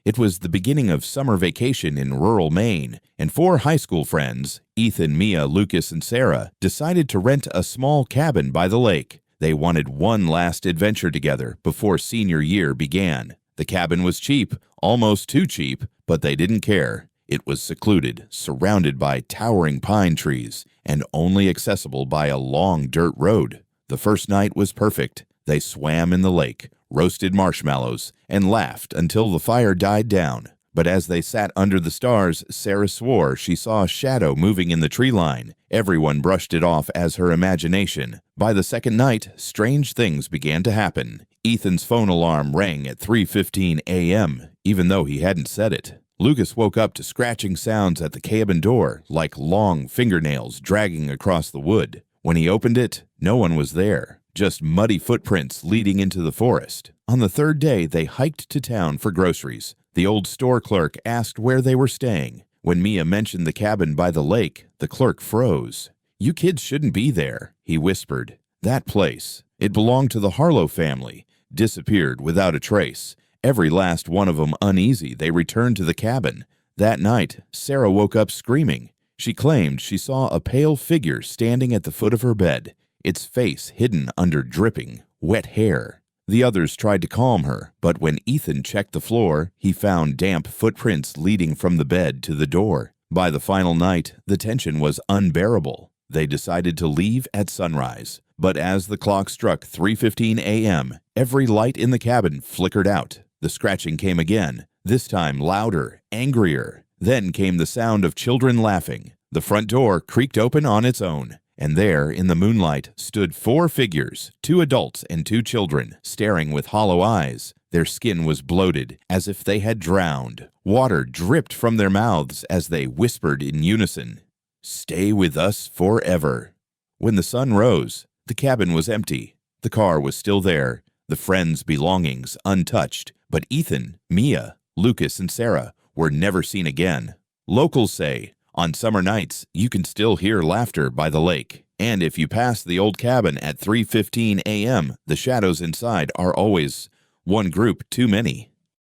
It was the beginning of summer vacation in rural Maine, and four high school friends, Ethan, Mia, Lucas, and Sarah, decided to rent a small cabin by the lake. They wanted one last adventure together before senior year began. The cabin was cheap, almost too cheap, but they didn't care. It was secluded, surrounded by towering pine trees, and only accessible by a long dirt road. The first night was perfect. They swam in the lake, roasted marshmallows, and laughed until the fire died down. But as they sat under the stars, Sarah swore she saw a shadow moving in the tree line. Everyone brushed it off as her imagination. By the second night, strange things began to happen. Ethan's phone alarm rang at 3:15 a.m., even though he hadn't set it. Lucas woke up to scratching sounds at the cabin door, like long fingernails dragging across the wood. When he opened it, no one was there, just muddy footprints leading into the forest. On the third day, they hiked to town for groceries. The old store clerk asked where they were staying. When Mia mentioned the cabin by the lake, the clerk froze. "You kids shouldn't be there," he whispered. That place, it belonged to the Harlow family, disappeared without a trace. Every last one of them uneasy, they returned to the cabin. That night, Sarah woke up screaming. She claimed she saw a pale figure standing at the foot of her bed, its face hidden under dripping, wet hair. The others tried to calm her, but when Ethan checked the floor, he found damp footprints leading from the bed to the door. By the final night, the tension was unbearable. They decided to leave at sunrise. But as the clock struck 3:15 a.m., every light in the cabin flickered out. The scratching came again, this time louder, angrier. Then came the sound of children laughing. The front door creaked open on its own, and there, in the moonlight, stood four figures, 2 adults and 2 children, staring with hollow eyes. Their skin was bloated, as if they had drowned. Water dripped from their mouths as they whispered in unison, "Stay with us forever." When the sun rose, the cabin was empty. The car was still there, the friends' belongings untouched, but Ethan, Mia, Lucas, and Sarah were never seen again. Locals say, on summer nights, you can still hear laughter by the lake. And if you pass the old cabin at 3:15 a.m., the shadows inside are always one group too many.